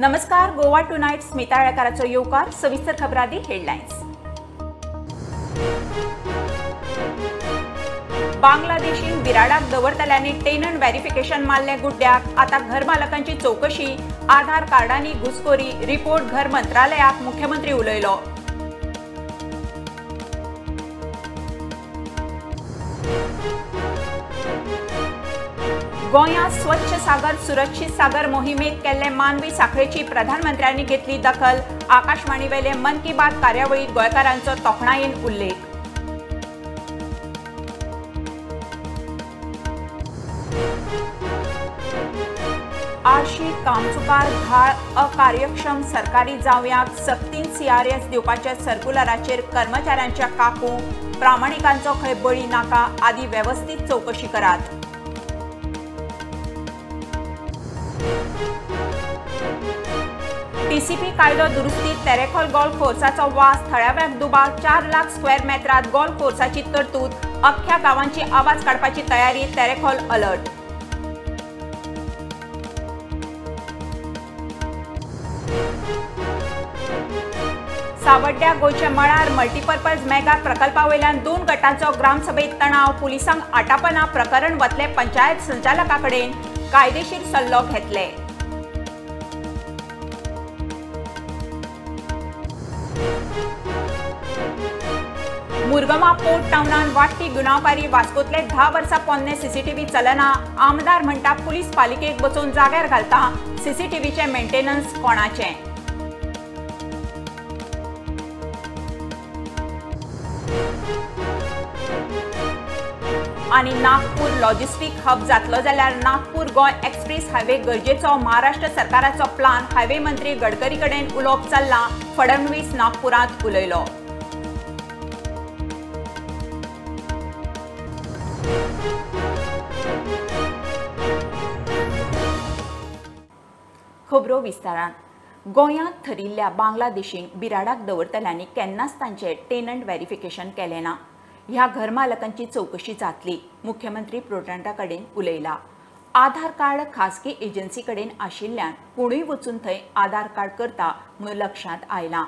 नमस्कार, गोवा टुनाइट स्मिता येळकाराचो येवकार. सविस्तर खबरादी हेडलाइन्स. बांगलादेशीन बिराडाक दवरतल्यांनी टेनंट व्हेरिफिकेशन मारले गुड्ड्याक. आता घरमालकांची चौकशी, आधार कार्डांनी घुसखोरी, रिपोर्ट घर मंत्रालयाक मुख्यमंत्री उलयलो. गोंयांत स्वच्छ सागर सुरक्षित सागर मोहिमेत केल्ले मानवी साखळेची प्रधानमंत्र्यांनी घेतली दखल. आकाशवाणी वेले मन की बात कार्यावळीत गोंयकारांचो तोखणायेन उल्लेख. आर्शी कामचुकार घाळ अकार्यक्षम सरकारी जावयांक सक्तीन CRS दिवपाच्या सर्क्युलराचेर कर्मचाऱ्यांच्या काकू, प्रामाणिकांचो खंय बळी नाका, आदी वेवस्थीत चौकशी करात. TCP कायदो दुरुस्तीत तेरेखोल गोल्फ कोर्साचो वास, थळाव्याक दुबाव 4 लाख स्क्वेअर मेत्रात गोल्फ कोर्साची तरतूद, अख्ख्या गावांची आवाज काडपाची तयारी, तेरेखोल अलर्ट. सावड्ड्या गोंयचे मळार मल्टीपर्पज मेगा प्रकल्पा वयल्यान 2 गटांचो ग्रामसभेत तणाव. पुलिसांक आटापना प्रकरण वतले पंचायत संचालका कडेन, कायदेशीर सल्लो घेतले. मुरगांवां पोर्ट टाउनान वाडटी गुन्यांवकारी वास्कोतले 10 वर्सां पोन्ने CCTV चलना. आमदार म्हणटा पुलीस पालिकेक बसोवन जाग्यार घालता. CCTVचे मेंटेनन्स कोणाचें? आनी नागपूर लॉजिस्टिक हब जातलो जाल्यार नागपूर गोंय एक्सप्रेस हायवे गरजेचो. महाराष्ट्र सरकाराचो प्लान. हायवे मंत्री गडकरी कडेन उलोवप चल्लां. फडणवीस नागपुरांत उलयलो. खबरो विस्तारान. गोंयांत थरिल्ल्या बांगलादेशींक बिराडाक दवरतल्यांनी केन्नाच तांचे टेनंट व्हेरिफिकेशन केलें ना. ह्या घरमालकांची चौकशी जातली. मुख्यमंत्री प्रोटंटा कडेन उलयला. आधार कार्ड खासगी एजन्सी कडेन आशिल्ल्यान कोणूय वचून थंय आधार कार्ड करता म्हणून लक्षांत आयलां.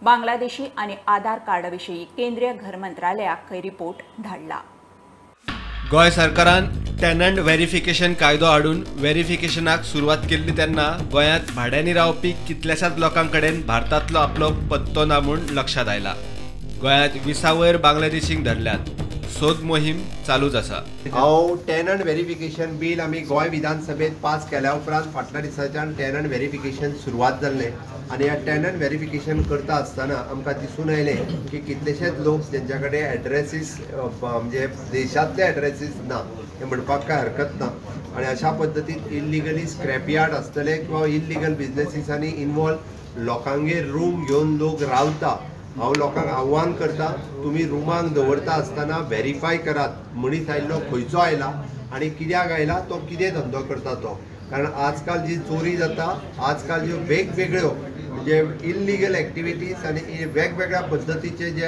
बांगलादेशी आनी आधार कार्डा विशीं केंद्रीय घर मंत्रालयाक खंय रिपोर्ट धाडला. गोंय सरकारान टेनंट व्हेरिफिकेशन कायदो हाडून व्हेरिफिकेशनाक सुरवात केल्ली तेन्ना गोंयांत भाड्यांनी रावपी कितल्याशाच लोकांकडेन भारतांतलो आपलो पत्तो ना म्हूण लक्षांत आयला. गोंयांत 20 वयर बांगलादेशींक धरल्यात. सोद मोहीम चालूच आसा. टेनंट व्हेरिफिकेशन बील आमी गोंय विधानसभेत पास केल्या उपरांत फाटल्या दिसाच्यान टेनंट व्हेरिफिकेशन सुरवात जाल्लें आनी ह्या टेनंट व्हेरिफिकेशन करता आसतना आमकां दिसून आयलें की कितलेशेच लोक जेंच्या कडेन एड्रेसीस म्हणजे देशांतले एड्रेसीस ना हे म्हणपाक काय हरकत ना. आनी अशा पद्दतीन इल्लिगली स्क्रॅप यार्ड आसतले किंवा इल्लिगल बिजनेसीसांनी इनवॉल्व लोकांगेर रूम घेवन लोक रावता. हांव लोकांक आव्हान करता, तुम्ही रुमांक दवरता आसतना व्हेरीफाय करात मनीस आयिल्लो खंयचो आयला आनी कित्याक आयला, तो कितें धंदो करता तो. कारण आजकाल जी चोरी जाता, आजकाल ज्यो वेगवेगळ्यो म्हणजे इल्लिगल एक्टिविटीज आनी वेगवेगळ्या पद्दतीचे जे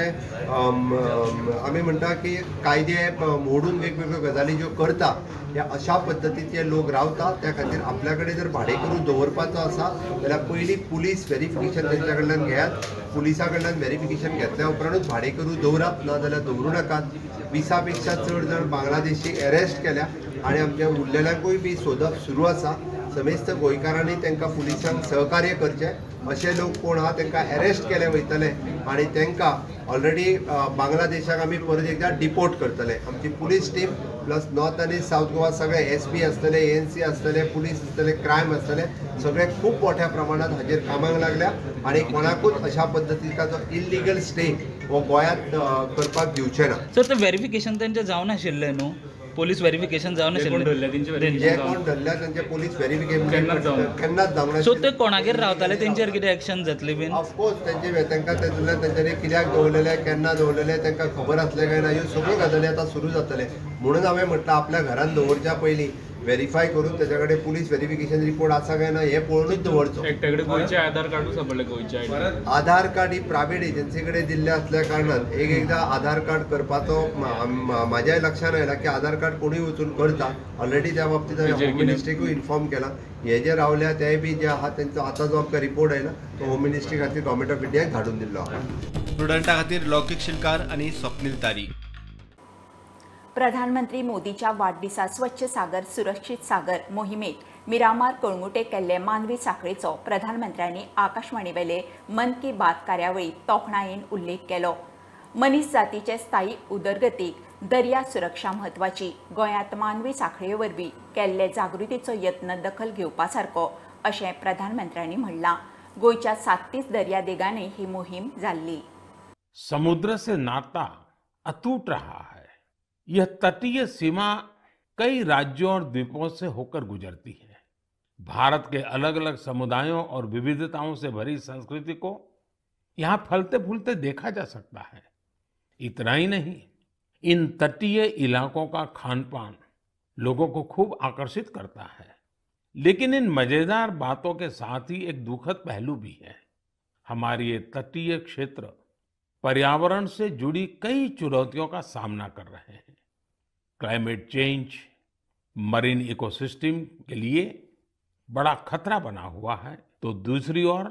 आमी म्हणटा की कायदे मोडून वेगवेगळ्यो गजाली ज्यो करता, ह्या अशा पद्दतीचे लोक रावता. त्या खातीर आपल्या कडेन जर भाडेकरू दवरपाचो आसा जाल्यार पयलीं पुलीस व्हेरिफिकेशन तेंच्या कडल्यान घेयात. पुलिसा कडल्यान व्हेरिफिकेशन घेतल्या उपरांतूच भाडेकरू दवरात, ना जाल्यार दवरूं नाकात. 20 पेक्षा चड जण बांगलादेशी अरेस्ट केल्या आनी आमच्या उरलेल्यांकूय बी सोदप सुरू आसा. समेस्त गोंयकारांनी तांकां पुलिसांक सहकार्य करचें. अशे लोक कोण आहा तांकां अरेस्ट केले वयतले आनी तांकां ऑलरेडी बांगलादेशाक आमी परत एकदा डिपोर्ट करतले. आमची पुलीस टीम प्लस नॉर्थ आनी साऊथ गोवा सगळे SP आसतले, ANC आसतले, पुलीस आसतले, क्रायम आसतले, सगळे खूब मोठ्या प्रमाणात हाजेर कामाक लागल्या आनी कोणाकूच अशा पद्दतीचो इल्लिगल स्टे हो गोंयांत करपाक दिवचे ना. सर, ते व्हेरिफिकेशन तेंचें जावन आशिल्लें न्हू, पोलीस व्हेरिफिकेशन जावन आशिल्लें. जे कोण धरल्या तांचे पोलीस व्हेरिफिकेशन केन्नाच जावना. सो ते कोणागेर रावताले तेंचेर कितें एक्शन जातली बीन? ऑफकोर्स तांकां तेंच्यांनी कित्याक दवरलेले, केन्ना दवरलेले, तांकां खबर आसलें काय ना, ह्यो सगळ्यो गजाली आतां सुरू जातले. म्हणून हांवें म्हटलं आपल्या घरान दवरच्या पयलीं व्हेरीफाय करून त्याच्याकडे पुलीस व्हेरिफिकेशन रिपोर्ट आसा काय ना हे पळोवनूच दवरचो. एकट्याकडे गोयचे आधार कार्डूच सापडले गोयचे आयडी. आधार कार्ड ही प्रायव्हेट एजन्सी कडेन दिल्ले असल्या कारणान एकदा आधार कार्ड करपाचो म्हाज्याय लक्षान आयला की आधार कार्ड कोणूय वचून करता. ऑलरेडी त्या बाबतींत हांवें होम मिनिस्ट्रीकूय इन्फॉर्म केला. हे जे रावल्या ते बी जे आहा त्यांचो आतां जो आमकां रिपोर्ट आयला तो होम मिनिस्ट्री खातीर गव्हर्मेंट ऑफ इंडियाक धाडून दिल्लो आहा. स्टुडंटा खातीर लौकीक शिलकार आणि स्वप्नील तारी. प्रधानमंत्री मोदीच्या वाडदिसा स्वच्छ सागर सुरक्षित सागर मोहिमेत मिरामार कळंगुटे केल्ले मानवी साखळेचो प्रधानमंत्र्यांनी आकाशवाणी वेले मन की बात कार्यावळीत तोखणायेन उल्लेख केलो. मनीस जातीचे स्थायी उदरगतीक दर्या सुरक्षा म्हत्वाची. गोंयांत मानवी साखळे वरवीं केल्ले जागृतीचो यत्न दखल घेवपा सारको अशें प्रधानमंत्र्यांनी म्हणलां. गोंयच्या 37 दर्या देगांनी ही मोहीम जाल्ली. समुद्र से नाता अटूट रहा है. यह तटीय सीमा कई राज्यों और द्वीपों से होकर गुजरती है. भारत के अलग अलग समुदायों और विविधताओं से भरी संस्कृति को यहाँ फलते फूलते देखा जा सकता है. इतना ही नहीं, इन तटीय इलाकों का खान पान लोगों को खूब आकर्षित करता है. लेकिन इन मजेदार बातों के साथ ही एक दुखद पहलू भी है. हमारे ये तटीय क्षेत्र पर्यावरण से जुड़ी कई चुनौतियों का सामना कर रहे हैं. क्लाइमेट चेंज मरीन इकोसिस्टम के लिए बड़ा खतरा बना हुआ है, तो दूसरी ओर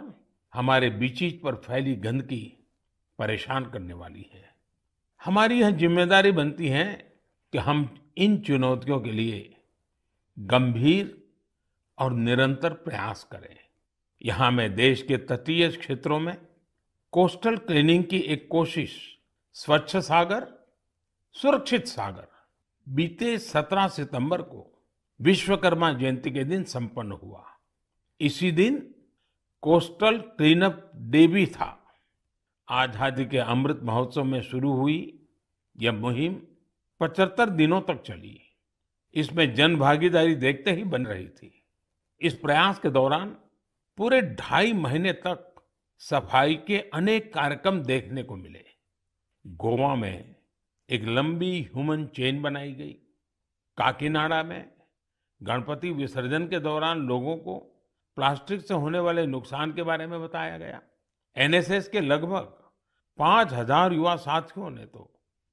हमारे बीचीज पर फैली गंदगी परेशान करने वाली है. हमारी यह जिम्मेदारी बनती है कि हम इन चुनौतियों के लिए गंभीर और निरंतर प्रयास करें. यहाँ मैं देश के तटीय क्षेत्रों में कोस्टल क्लीनिंग की एक कोशिश स्वच्छ सागर सुरक्षित सागर बीते 17 सितंबर को विश्वकर्मा जयंती के दिन संपन्न हुआ. इसी दिन कोस्टल क्लीनअप डे भी था. आजादी के अमृत महोत्सव में शुरू हुई यह मुहिम 75 दिनों तक चली. इसमें जन भागीदारी देखते ही बन रही थी. इस प्रयास के दौरान पूरे 2.5 महीने तक सफाई के अनेक कार्यक्रम देखने को मिले. गोवा में एक लंबी ह्यूमन चेन बनाई गई. काकीनाडा में गणपति विसर्जन के दौरान लोगों को प्लास्टिक से होने वाले नुकसान के बारे में बताया गया. एनएसएस के लगभग 5000 युवा साथियों ने तो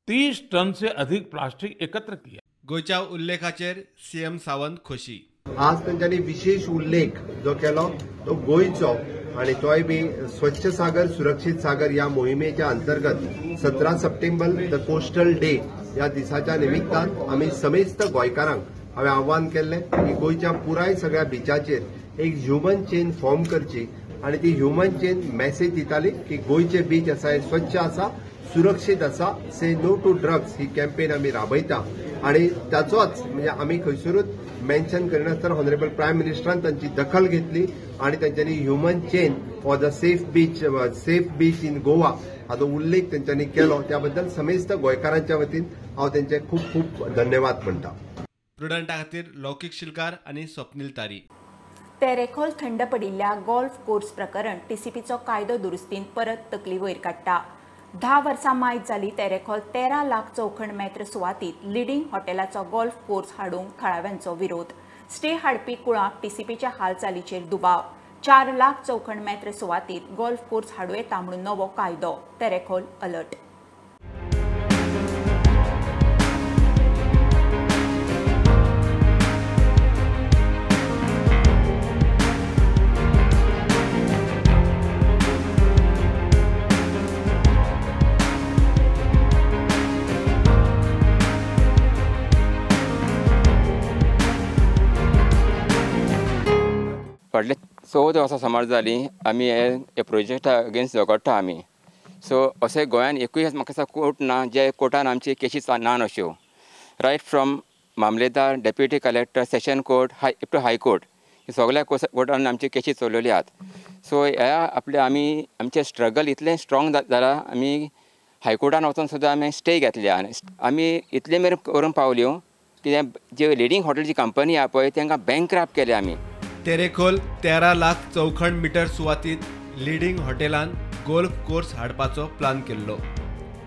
30 टन से अधिक प्लास्टिक एकत्र किया. गोयच्या उल्लेखाचेर सीएम सावंत खोशी. आज त्यांच्यानी विशेष उल्लेख जो केलो तो गोंयचो आणि तोय बी स्वच्छ सागर सुरक्षित सागर या मोहिमेच्या अंतर्गत 17 सप्टेंबर द कोस्टल डे या दिसाच्या निमित्तान आम्ही समेस्त गोंयकारांक हांवें आव्हान केल्लें की गोंयच्या पुराय सगळ्या बिचाचेर एक ह्युमन चेन फॉर्म करची आणि ती ह्युमन चेन मेसेज दिताली की गोंयचे बीच आसा हे स्वच्छ आसा सुरक्षीत आसा. से नो टू ड्रग्स ही कॅम्पेन आम्ही राबयता आणि ताचोच म्हणजे आम्ही खंयसरूच मेन्शन करिनासतना ऑनरेबल प्रायम मिनिस्टरान तांची दखल घेतली आणि त्यांच्यानी human chain for the safe beach in Goa हाचो उल्लेख त्यांच्यानी केलो. त्याबद्दल समेस्त गोंयकारांच्या वतीन हांव त्यांचे खूप खूप धन्यवाद म्हणटा. स्टुडंटा खातीर लौकीक शिलकार आणि स्वप्नील तारी. तेरेखोल थंड पडिल्ल्या गोल्फ कोर्स प्रकरण टीसीपीचो कायदो दुरुस्तीन परत तकली वयर काडटा. 10 वर्सां मायज जाली तेरेखोल 13 लाख चौखण मेत्र सुवातीत लिडिंग हॉटेलाचो गोल्फ कोर्स हाडूंक थळाव्यांचो विरोध. स्टे हाडपी कुळाक टीसीपीच्या हालचालीचेर दुबाव. 4 लाख चौखण मेत्र सुवातीत गोल्फ कोर्स हाडूं येता म्हणून नवो कायदो. तेरेखोल अलर्ट. फाटले 14 वर्सां समाज जाली आमी हे प्रोजेक्टा अगेन्स्ट झगडटा आमी. सो अशें गोंयान एकूय म्हाका दिसता कोर्ट ना जे कोर्टान आमची केसीस ना अश्यो. रायट फ्रॉम मामलेदार deputy collector session court up to high court हे सगळ्या कोर्टान आमची केसीस चलयल्ली आहात. सो ह्या आपले आमचे स्ट्रगल इतलें स्ट्रॉंग जाला आमी हायकोर्टान वचून सुद्दां आमी स्टे घेतल्या. आमी इतले मेरेन करून पावल्यो की जे लिडिंग हॉटेलची कंपनी आहा पळय तांकां बँकक्रप्ट केले आमी. तेरेखोल 13 लाख चौखण मीटर सुवातीत लिडिंग हॉटेलान गोल्फ कोर्स हाडपाचो प्लान केल्लो.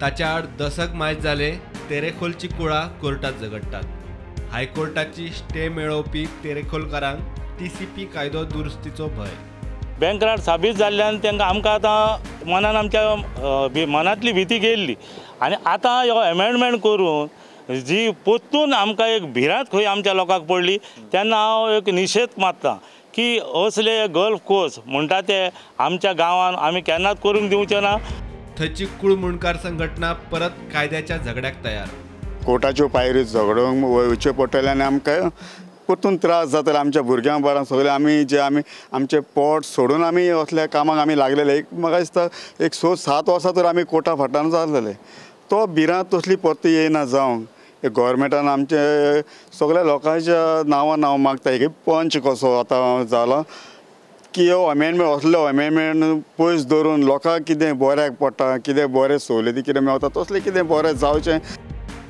ताच्या आड दशक मायज जाले तेरेखोलची कुळां कोर्टात झगडटात. हायकोर्टाची स्टे मेळोवपी तेरेखोलकारांक TCP कायदो दुरुस्तीचो भंय. बँक करार साबीत जाल्ल्यान तांकां आमकां आतां मनान आमच्या मनांतली भीती गेल्ली आनी आतां हो एमेंडमेंट करून जी पोत्तून आमकां एक भिरांत खंय आमच्या लोकांक पडली तेन्ना हांव एक निशेध मारतां की असले गल्फ कोर्स म्हणटा ते आमच्या गांवांत आमी केन्नाच करूंक दिवचे ना. थंयची कुळ मुणकार संघटना परत कायद्याच्या झगड्याक तयार. कोर्टाच्यो पायऱ्यो झगडोंक वयचें पडटलें आनी आमकां परतून त्रास जातले. आमच्या भुरग्यां बारांक सगळे आमी आमचें पोट सोडून आमी असल्या कामाक आमी लागलेले. म्हाका दिसता एक 6-7 वर्सां तर आमी कोर्टा फाटल्यान जाल्लेले. तो भिरांत तसली परत येयना जावंक. गोवोरमेंटान आमचे सगळ्या लोकांच्या नांव मागता. एक पंच कसो आतां जाला की हो अमेंडमेंट असलो अमेंडमेंट पयस धरून लोकांक कितें बऱ्याक पडटा, कितें बरें सवलती कितें मेळटा तसलें कितें बरें जावचें.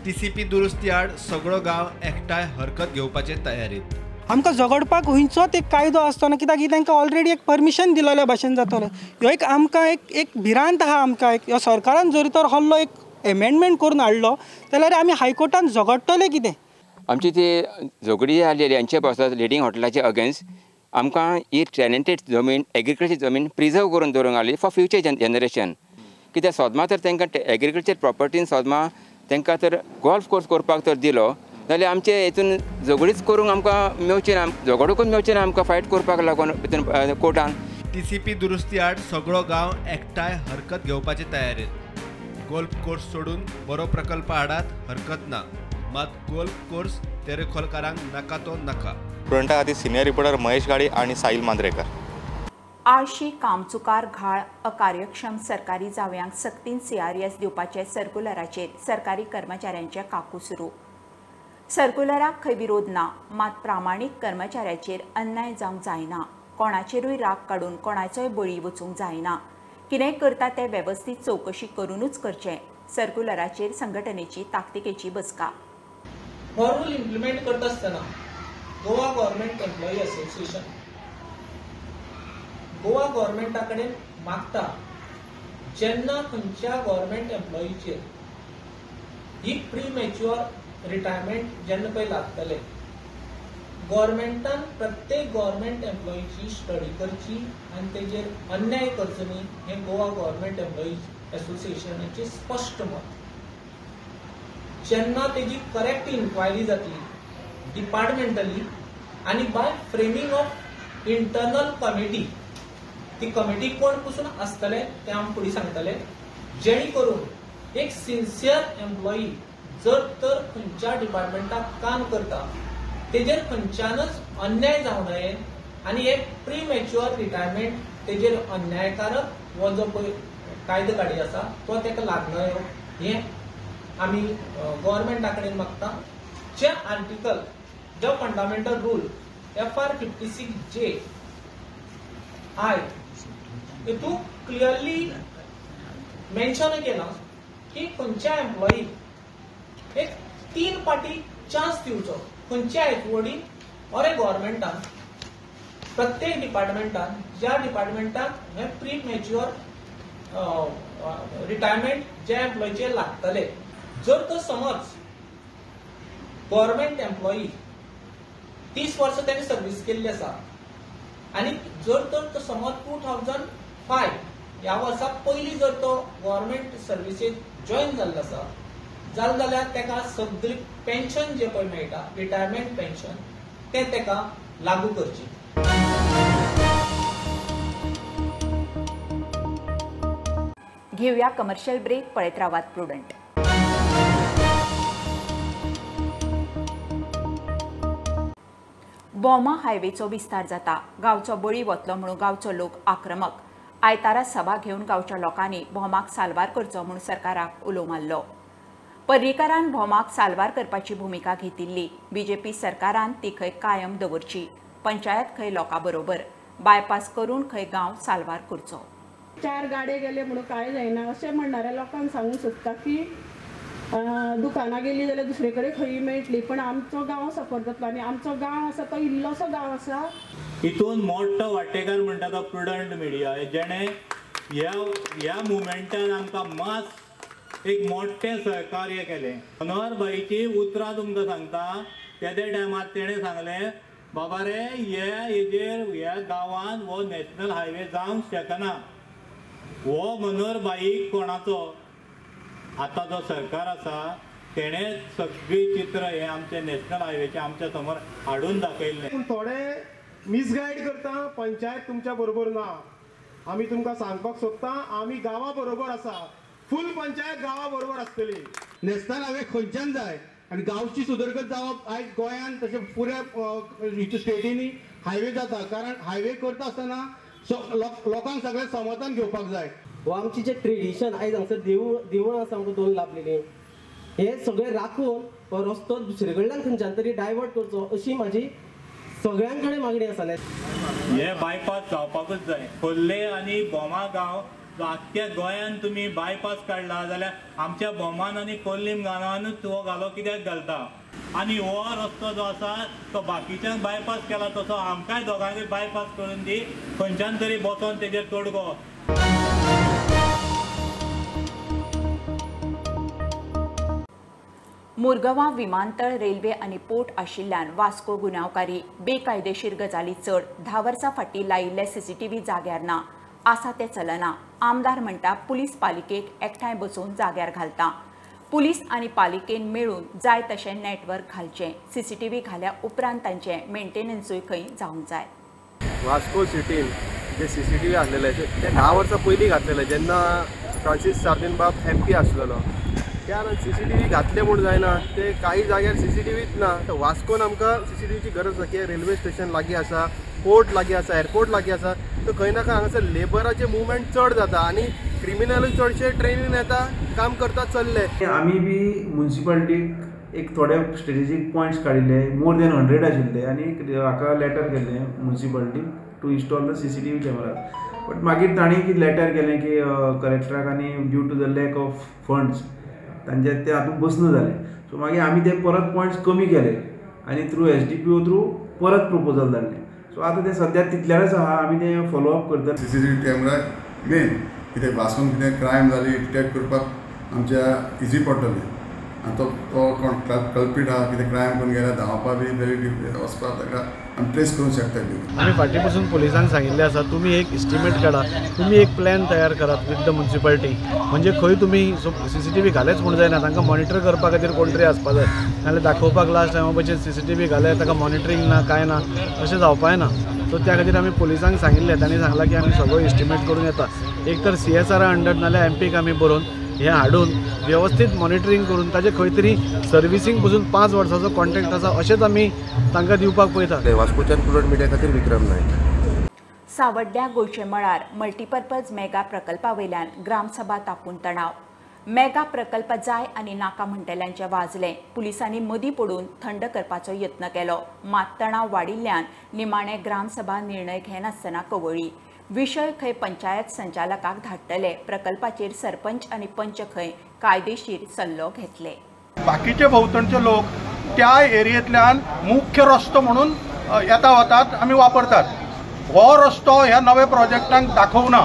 TCP दुरुस्ती आड सगळो गांव एकठांय हरकत घेवपाचे तयारीत. आमकां झगडपाक खंयचोच एक कायदो आसतना कित्याक तांकां ऑलरेडी एक परमिशन दिलेल्या भाशेन जातलें. ह्यो एक आमकां एक भिरांत आहा. आमकां एक ह्यो सरकारान जरी तर हल्लो एक एमेंडमेंट करून हाडलो जाल्यार आमी हायकोर्टान झगडटले कितें. आमची ती झगडी आलेली हांचे पावसात लिडिंग हॉटेलाचे अगेन्स्ट आमकां ही टॅनंटेड जमीन एग्रीकल्चर जमीन प्रिजर्व करून दवरूंक आली फॉर फ्युचर जनरेशन. कित्याक सोदमा तर तांकां एग्रीकल्चर प्रॉपर्टीन सोदमा तांकां तर गोल्फ कोर्स करपाक तर दिलो जाल्यार आमचे हितून झगडीच करूंक आमकां मेवची ना. झगडूंकूच मेवची ना आमकां फायट करपाक लागून हितून कोर्टान. TCP दुरुस्ती आड सगळो गांव एकठांय हरकत घेवपाचे तयारीत. गोल्फ कोर्स सोडून बरो प्रकल्प हाडात हरकत ना. मात गोल्फ कोर्स तेरेखोलकारांक नाका तो नाका. प्रुडंटा खातीर सिनियर रिपोर्टर महेश गाडी आणि साहिल मांद्रेकर. आळशी कामचुकार घाळ अकार्यक्षम सरकारी जाव्यांक सक्तीन CRS दिवपाचे सर्क्युलराचेर सरकारी कर्मचाऱ्यांचे काकू सुरू. सर्क्युलराक खंय विरोध ना, मात प्रामाणीक कर्मचाऱ्याचेर अन्याय जावंक जायना. कोणाचेरूय राग काडून कोणाचोय बळी वचूंक जायना. कितेंय करता ते वेवस्थीत चवकशी करूनच करचें. सर्क्युलराचेर संघटनेची ताकतिकेची बसका. हो रूल इम्प्लिमेंट करता आसतना Goa government employee association Goa गव्हर्नमेंटा कडेन मागता जेन्ना खंयच्या गव्हर्नमेंट एम्प्लॉईचेर ही प्रीमॅच्युअर रिटायरमेंट जेन्ना पळय लागतले गव्हर्नमेंटान प्रत्येक गव्हर्नमेंट एम्प्लॉईची स्टडी करची आनी तेजेर अन्याय करचो न्ही हें गोवा गव्हर्नमेंट एम्प्लॉईज असोसिएशनाचें स्पश्ट मत. जेन्ना तेजी करेक्ट इन्क्वायरी जातली डिपार्टमेंटली आनी by framing of internal committee. ती कमिटी कोण पसून आसतले ते आमी फुडें सांगतले. जेणे करून एक सिन्सियर एम्प्लॉई जर तर खंयच्या डिपार्टमेंटाक काम करता तेजेर खंयच्यानच अन्याय जावं नये आनी एक प्रीमॅच्युअर रिटायरमेंट तेजेर अन्यायकारक हो जो पळय कायदो काडी आसा तो ताका लागनायो हें आमी गव्हर्नमेंटा कडेन मागता. जे आर्टिकल जो फंडामेंटल रूल FR 56J हेतून क्लियरली मेन्शन केला की खंयच्या एम्प्लॉईक एक 3 फावटी चान्स दिवचो. खंयच्या HOD ऑर ए गव्हर्नमेंटान प्रत्येक डिपार्टमेंटान ज्या डिपार्टमेंटाक हे प्री मॅच्युअर रिटायरमेंट ज्या एम्प्लॉईचे लागतले जर तो समज गव्हर्नमेंट एम्प्लॉई 30 वर्सां ताणें सर्वीस केल्ली आसा आनी जर तर तो समज 2005 ह्या वर्सा पयलीं जर तो गव्हर्नमेंट सर्विसेक जॉइन जाल्लो आसा जाल्यार ताका सगळी पेन्शन जे पळय मेळटा रिटायरमेंट पेन्शन ते ताका लागू करची. घेऊया कमर्शियल ब्रेक. पळयत रावात प्रुडंट. बोमा हायवेचो विस्तार जाता. गांवचो बळी वतलो म्हणून गांवचो लोक आक्रमक. आयतारा सभा घेवन गांवच्या लोकांनी भोमाक साल्वार करचो म्हूण सरकाराक उलो मारलो. पर्रीकारान भोमाक साल्वार करपाची भुमिका घेतिल्ली. BJP सरकारान ती खंय कायम दवरची. पंचायत खंय लोकां बरोबर बायपास करून खंय गांव साल्वार करचो. 4 गाडे गेले म्हणून काय जायना अशें म्हणणाऱ्या लोकांक सांगूंक सोदता की दुकानां गेली जाल्यार दुसरे कडेन खंय मेळटली पण आमचो गांव सफर जातलो आनी आमचो गांव आसा तो इल्लोसो गांव आसा. हितून मोठो वांटेकार म्हणटा तो प्रुडंट मिडिया जेणे ह्या मुवमेंटान आमकां मास एक मोठें सहकार्य केलें. मनोहर भाईची उतरां तुमकां सांगता त्या टायमार तेणें सांगलें बाबा रे ह्या गांवांत हो नॅशनल हायवे जावंक शकना, हो मनोहर बाईक कोणाचो. आतां जो सरकार आसा तेणें सगळी चित्र हे आमचे नॅशनल हायवेचे आमच्या समोर हाडून दाखयल्लें. पूण थोडे मिसगायड करता, पंचायत तुमच्या बरोबर ना. आमी तुमकां सांगपाक सोदता, आमी गांवा बरोबर आसा, फूल पंचायत गांवा बरोबर आसतली. नॅशनल हायवे खंयच्यान जाय आनी गांवची सुदरगत जावप आयज गोंयांत तशें पुऱ्या स्टेटीनी हायवे जाता. कारण हायवे करता आसतना लोकांक सगळें समर्थन घेवपाक जाय. हो आमची जे ट्रेडिशन आयज हांगसर देवळां आसा आमकां 2 लाभलेली, हे सगळे राखून हो रस्तो दुसरे कडल्यान खंयच्यान तरी डायवर्ट करचो अशी म्हाजी सगळ्यां कडेन मागणी आसा. हे बायपास जावपाकूच जाय. खोर्ले आनी बोमा गांव आख्ख्या गोंयांत तुमी बायपास काडला जाल्यार आमच्या बोमान आनी कोल्लीम गांवांनूच हो घालो कित्याक घालता. आनी हो रस्तो जो आसा तो बाकीच्यांक बायपास केला तसो आमकांय दोगांकय बायपास करून दी, खंयच्यान तरी बसोन तेजेर तोडगो. मुरगांवां विमानतळ, रेल्वे आनी पोर्ट आशिल्ल्यान वास्को गुन्यांवकारी बेकायदेशीर गजाली चड 10 वर्सां फाटीं लायिल्ले CCTV जाग्यार ना. आसा ते चलना. आमदार म्हणटा पुलीस पालिकेक एकठांय बसून जाग्यार घालता. पुलीस आनी पालिकेन मेळून जाय तशें नेटवर्क घालचें. CCTV घाल्या उपरांत तांचें मेंटेनन्सूय खंय जावंक जाय. वास्को सिटीन जे CCTV आसलेले ते 10 वर्सां पयलीं घातलेले, जेन्ना फ्रांसीस सार्दिनबाब MP आसलेलो. त्या CCTV घातले म्हूण जायना. ते काही जाग्यार CCTVच ना. तर वास्कोन आमकां CCTVची गरज आसा. की रेल्वे स्टेशन लागीं आसा, पोर्ट लागीं आसा, एअरपोर्ट लागीं आसा. तर खंय ना खंय हांगासर लेबराचे मुवमेंट चड जाता आनी क्रिमिनलूय चडशे ट्रेनीन येता, काम करता चल्ले. आमी बी म्युन्सिपालिटीक एक थोडे स्ट्रेटेजीक पॉयंट्स काडिल्ले, मोर देन 100 आशिल्ले, आनी हाका लेटर केल्लें म्युन्सिपालिटीक to install the CCTV camera. But मागीर तांणी कितें लेटर केलें की कलेक्टराक आनी due to the lack of funds तांचे ते हातूंत बसना जालें. सो मागीर आमी ते परत पॉयंट्स कमी केले आनी थ्रू SDPO थ्रू परत प्रपोजल धाडलें. सो आतां ते सद्या तितल्यारच आहा, आमी ते फॉलोअप करता. CCTV कॅमेरा मेन कितें वाचून कितें क्रायम जाली डिटेक्ट करपाक आमच्या इजी पडटलें. आनी तो कोण कल्पीट आहा कितें क्रायम करून गेल्यार धांवपा बी बरी वचपाक ताका आमी ट्रेस करूंक शकताली. आमी फाटीं पासून पुलिसांक सांगिल्लें आसा, तुमी एक इस्टिमेट काडा, तुमी एक प्लॅन तयार करात विथ द म्युन्सिपालिटी. म्हणजे खंय तुमी CCTV घालेच म्हूण जायना, तांकां मॉनिटर करपा खातीर कोण तरी आसपा जाय. नाजाल्यार दाखोवपाक लास्ट टायमा भशेन CCTV घाले ताका मॉनिटरींग ना कांय ना अशें जावपाय ना. सो त्या खातीर आमी पुलिसांक सांगिल्लें. तांणी सांगलां की आमी सगळो इस्टिमेट करून येता. एक तर CSR अंडर नाल्यार MPक आमी बरोवन हे हाडून व्यवस्थीत मॉनिटरींग करून ताजे खंय तरी सर्विसींग पसून 5 वर्सांचो कॉन्ट्रॅक्ट आसा अशेंच आमी तांकां दिवपाक पळयता. वास्कोच्यान प्रुडंट मिडिया खातीर विक्रम नायक. सावड्ड्या गोंयचे मळार मल्टीपर्पज मेगा प्रकल्पा वयल्यान ग्रामसभा तापून तणाव. मेगा प्रकल्प जाय आनी नाका म्हणटल्यांचें वाजलें. पुलिसांनी मदीं पडून थंड करपाचो यत्न केलो. मात तणाव वाडिल्ल्यान निमाणे ग्रामसभा निर्णय घेनासतना कवळी. विशय खंय पंचायत संचालकाक धाडटले. प्रकल्पाचेर सरपंच आनी पंच खंय कायदेशीर सल्लो घेतले. बाकीचे भोंवतणचे लोक त्या एरियेंतल्यान मुख्य रस्तो म्हणून येता वतात आमी वापरतात. हो रस्तो ह्या नव्या प्रोजेक्टांक दाखोवना.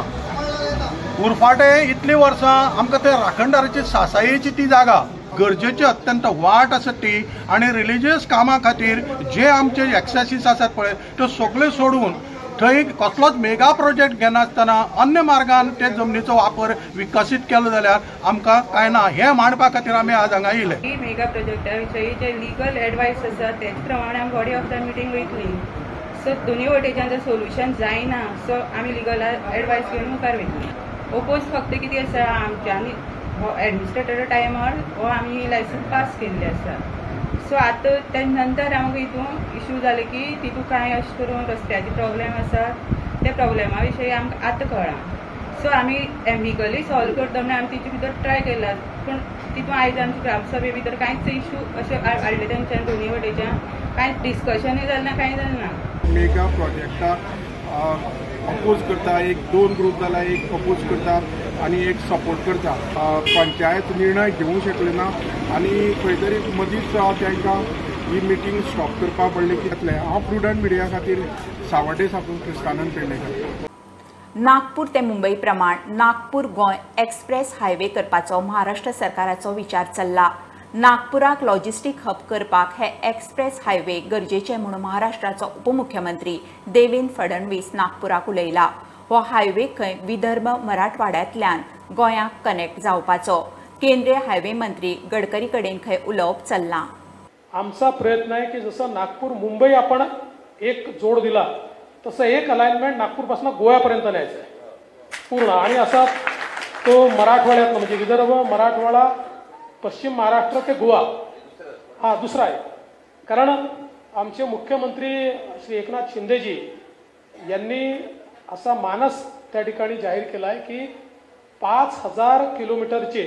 उरफाटे इतली वर्सां आमकां ते राखणदाराची सासायेची ती जागा गरजेची अत्यंत वाट आसा ती, आनी रिलिजियस कामां खातीर जे आमचे एक्सेसीस आसात पळय त्यो सगळ्यो सोडून थंय कसलोच मेगा प्रोजेक्ट घेनासतना अन्य मार्गान ते जमनीचो वापर विकसीत केलो जाल्यार आमकां कांय ना. हें मांडपा खातीर आमी आज हांगा येयले. मेगा प्रोजेक्टा विशयी जे लिगल एडवायस आसा तेच प्रमाणे आमी बॉडी ऑफ द मिटींग वयतली. सो दोनूय वटेच्यान जर सोल्युशन जायना सो आमी लिगल एडवायस घेवन मुखार वयतली. ओपोज फक्त कितें आसा आमच्यांनी हो एडमिनिस्ट्रेटर टायमार हो आमी लायसन्स पास केल्ले आसा. सो आतां ते नंतर आमकां हितून इश्यू जाले की तितून कांय अशें करून रस्त्याचे प्रॉब्लेम आसा ते प्रॉब्लेमा विशयी आमकां आतां कळ्ळां. सो आमी एम्बिकली सॉल्व करता म्हणून आमी तिचे भितर ट्राय केला. पूण तितून आयज आमच्या ग्रामसभे भितर कांयच इश्यू अशें हाडले तेंच्यान दोनूय वटेच्यान कांयच डिस्कशनूय जालें ना कांय जालें ना. मेगा प्रोजेक्टाक अपोज करता, एक 2 ग्रुप जाला, एक अपोज करता आनी एक सपोर्ट करता. पंचायत निर्णय घेवंक शकले ना आनी खंय तरी मदींच तांकां ही मिटींग स्टॉप करपाक पडलें. कितलें हांव प्रुडंट मिडिया खातीर सावड्डे साकून क्रिस्तानंद पेडणेकर. नागपूर ते मुंबई प्रमाण नागपूर गोंय एक्सप्रेस हायवे करपाचो महाराष्ट्र सरकाराचो विचार चल्ला. नागपुराक लॉजिस्टिक हब करपाक हे एक्सप्रेस हायवे गरजेचे म्हणून महाराष्ट्राचो उपमुख्यमंत्री देवेंद्र फडणवीस नागपुराक उलयला। हो हायवे खंय विदर्भ मराठवाड्यांतल्यान गोंयाक कनेक्ट जावपाचो। केंद्रीय हायवे मंत्री गडकरी कडेन खंय उलोवप चल्लां। आमचा प्रयत्न आहे की जसं नागपूर मुंबई आपण एक जोड दिला तसं एक अलाइनमेंट नागपूरपासून गोव्यापर्यंत न्यायचं आहे पूर्ण, आणि असा तो मराठवाड्यात म्हणजे विदर्भ मराठवाडा पश्चिम महाराष्ट्र ते गोवा हा दुसरा आहे। कारण आमचे मुख्यमंत्री श्री एकनाथ शिंदेजी यांनी असा मानस त्या ठिकाणी जाहीर केला आहे की 5000 किलोमीटरचे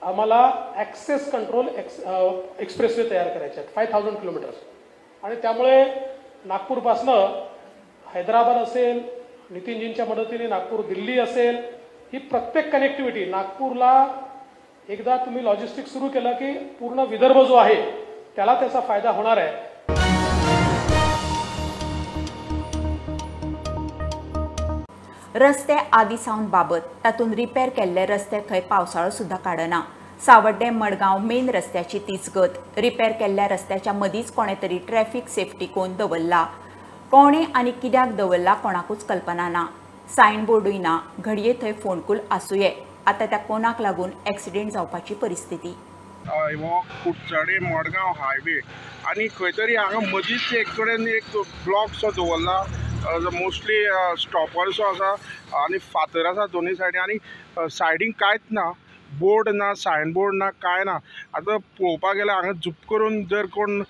आम्हाला ॲक्सेस कंट्रोल एक्सप्रेसवे तयार करायचे आहेत 5000 किलोमीटर्स, आणि त्यामुळे नागपूरपासनं हैदराबाद असेल, नितीनजींच्या मदतीने नागपूर दिल्ली असेल, ही प्रत्येक कनेक्टिव्हिटी नागपूरला एकदा तुम्ही लॉजिस्टिक सुरू केलं की पूर्ण विदर्भ जो आहे त्याला त्याचा फायदा होणार आहे। रस्ते आदी सावन बाबत तातूंत रिपेर केल्ले रस्ते खंय पावसाळो सुद्दां काडना। सावड्डे मडगांव मेन रस्त्याची तिसगत। रिपेर केल्ल्या रस्त्याच्या मदींच कोणे तरी ट्रॅफिक सेफ्टी कोन दवरला। कोणे आनी कित्याक दवरला कोणाकूच कल्पना ना। सायन बोर्डूय ना, घडये थंय फोन कॉल आसूये। आता त्या कोणाक लागून ॲक्सिडेंट जावपाची परिस्थिती। हो कुडचडे मडगांव हायवे आणि खंय तरी हांगा मदींच एक कडेन एक ब्लॉक सो दवरला, मोस्टली स्टॉपर्स आसा आनी फातर आसा दोनी सायडीन, आनी सायडीन कांयच ना, बोर्ड ना, सायन बोर्ड ना, काय ना। आतां पळोवपाक गेल्यार हांगा झुप करून जर कोण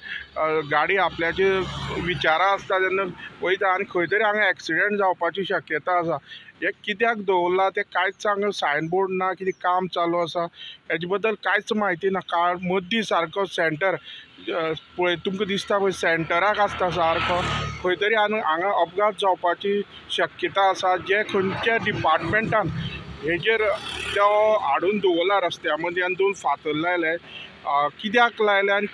गाडी आपल्याचे विचारा आसता तेन्ना वयता आनी खंय तरी हांगा एक्सिडेंट जावपाची शक्यता आसा। हे कित्याक दवरला ते कांयच हांगा सायन बोर्ड ना, कितें काम चालू आसा हेजे बद्दल कांयच म्हायती ना। मदीं सारको सेंटर पळय तुमकां दिसता पळय सेंटराक आसता सारको, खंय तरी हांगा अपघात जावपाची शक्यता आसा। जे खंयच्या डिपार्टमेंटान हेजेर तो हाडून दवरला रस्त्या मदीं आनी दोन फातर लायले, कित्याक लायले आनी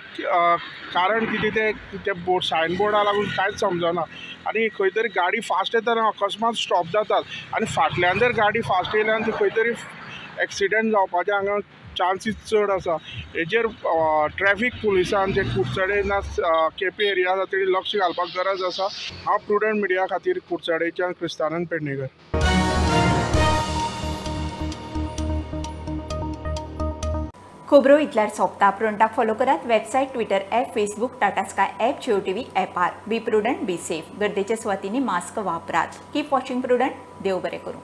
कारण कितें ते बोर्ड सायन बोर्डा लागून कांयच समजना। आनी खंय तरी गाडी फास्ट येतना अकस्मात स्टॉप जातात आनी फाटल्यान जर गाडी फास्ट येयल्यान खंय तरी एक्सिडेंट जावपाचे हांगा चान्सीस चड आसा। हेजेर ट्रॅफिक पुलिसान जे कुडचडे ना केपी एरिया आसा तेणी लक्ष घालपाक गरज आसा। हांव प्रुडंट मिडिया खातीर कुडचडेच्यान क्रिस्तानंद पेडणेकर। खबरो इतल्यार सोंपता। प्रुडंटाक फॉलो करात। Website, Twitter app, Facebook, Tata sky app, Jio TV ॲपार। Be prudent, be safe. गर्देच्या सुवातींनी मास्क वापरात। Keep watching prudent. देव बरें करूं।